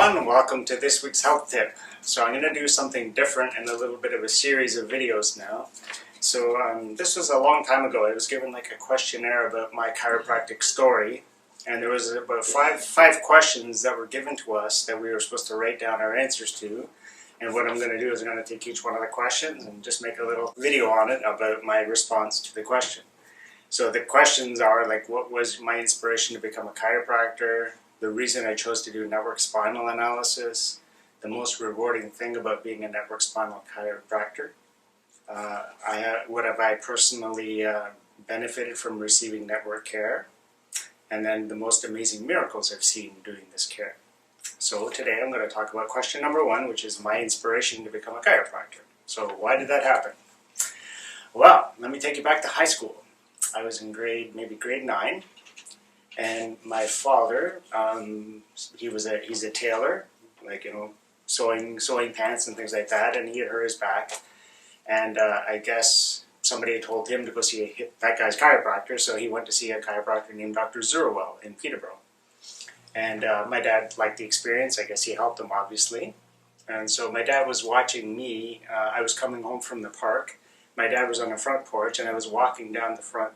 everyone, welcome to this week's health tip. So I'm going to do something different in a little bit of a series of videos now. So this was a long time ago. I was given like a questionnaire about my chiropractic story, and there was about five questions that were given to us that we were supposed to write down our answers to. And what I'm going to do is I'm going to take each one of the questions and just make a little video on it about my response to the question. So the questions are like, what was my inspiration to become a chiropractor? The reason I chose to do network spinal analysis, the most rewarding thing about being a network spinal chiropractor, what have I personally benefited from receiving network care, and then the most amazing miracles I've seen doing this care. So today I'm going to talk about question number one, which is my inspiration to become a chiropractor. So why did that happen? Well, let me take you back to high school. I was in grade 9. And my father, he's a tailor, like, sewing pants and things like that, and he had hurt his back. And I guess somebody had told him to go see that guy's chiropractor, so he went to see a chiropractor named Dr. Zurwell in Peterborough. And my dad liked the experience. I guess he helped him, obviously. And so my dad was watching me. I was coming home from the park. My dad was on the front porch, and I was walking down the front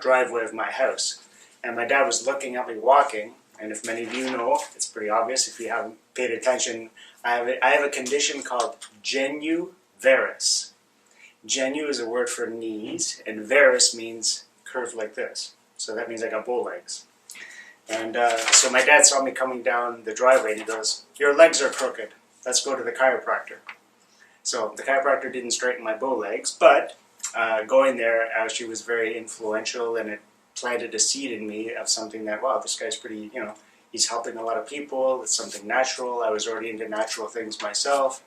driveway of my house. And my dad was looking at me walking, and if many of you know, it's pretty obvious if you haven't paid attention, I have a condition called genu varus. Genu is a word for knees, and varus means curved like this. So that means I got bow legs. And so my dad saw me coming down the driveway, and he goes, "Your legs are crooked. Let's go to the chiropractor." So the chiropractor didn't straighten my bow legs, but going there actually was very influential, and it planted a seed in me of something that, wow, this guy's pretty, he's helping a lot of people. It's something natural. I was already into natural things myself.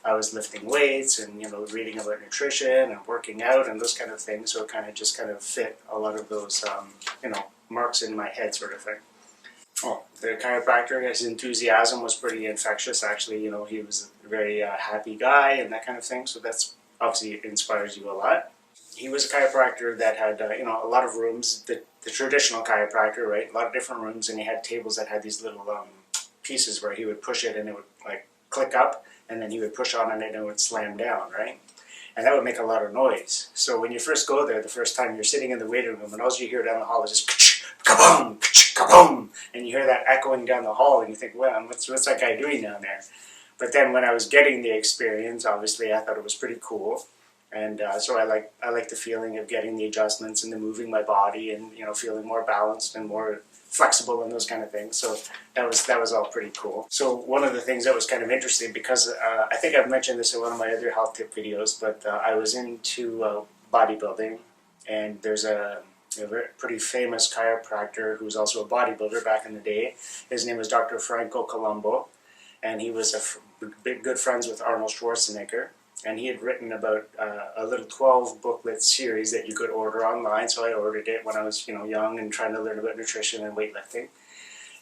I was lifting weights and, reading about nutrition and working out and those kind of things. So it kind of fit a lot of those, marks in my head sort of thing. Oh, the chiropractor, his enthusiasm was pretty infectious. Actually, he was a very happy guy and that kind of thing. So that's obviously inspires you a lot. He was a chiropractor that had, a lot of rooms, the traditional chiropractor, right? A lot of different rooms, and he had tables that had these little pieces where he would push it and it would like click up, and then he would push on it and it would slam down, right? And that would make a lot of noise. So when you first go there, the first time you're sitting in the waiting room, and all you hear down the hall is just ka-boom, ka-boom, and you hear that echoing down the hall, and you think, well, what's that guy doing down there? But then when I was getting the experience, obviously I thought it was pretty cool. And so I like the feeling of getting the adjustments and the moving my body and feeling more balanced and more flexible and those kind of things. So that was all pretty cool. So one of the things that was kind of interesting, because I think I've mentioned this in one of my other health tip videos, but I was into bodybuilding, and there's a pretty famous chiropractor who was also a bodybuilder back in the day. His name was Dr. Franco Colombo, and he was good friends with Arnold Schwarzenegger. And he had written about a little 12 booklet series that you could order online. So I ordered it when I was young and trying to learn about nutrition and weightlifting.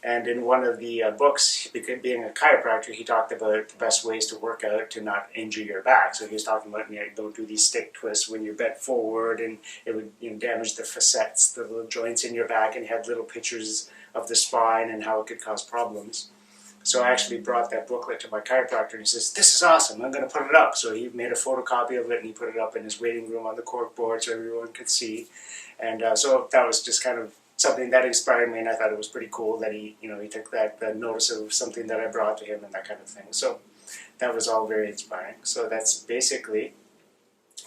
And in one of the books, being a chiropractor, he talked about the best ways to work out to not injure your back. So he was talking about don't do these stick twists when you're bent forward, and it would damage the facets, the little joints in your back, and he had little pictures of the spine and how it could cause problems. So I actually brought that booklet to my chiropractor, and he says, "This is awesome, I'm going to put it up." So he made a photocopy of it, and he put it up in his waiting room on the cork board so everyone could see. And so that was just kind of something that inspired me, and I thought it was pretty cool that he took that notice of something that I brought to him and that kind of thing. So that was all very inspiring. So that's basically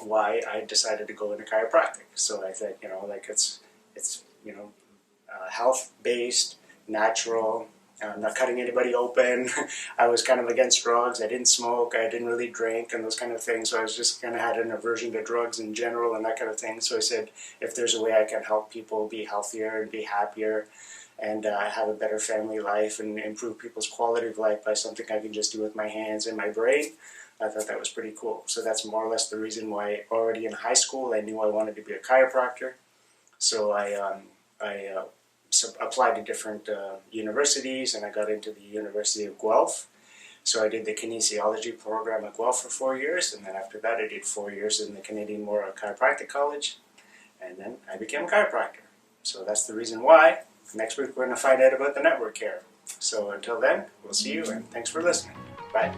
why I decided to go into chiropractic. So I thought, it's health-based, natural. I'm not cutting anybody open. I was kind of against drugs. I didn't smoke. I didn't really drink and those kind of things. So I was just kind of had an aversion to drugs in general and that kind of thing. So I said, if there's a way I can help people be healthier and be happier and have a better family life and improve people's quality of life by something I can just do with my hands and my brain, I thought that was pretty cool. So that's more or less the reason why already in high school I knew I wanted to be a chiropractor. So I applied to different universities, and I got into the University of Guelph. So I did the kinesiology program at Guelph for 4 years, and then after that I did 4 years in the Canadian Moore Chiropractic College, and then I became a chiropractor. So that's the reason why. Next week we're going to find out about the network care. So So until then, we'll see you, and thanks for listening. Bye.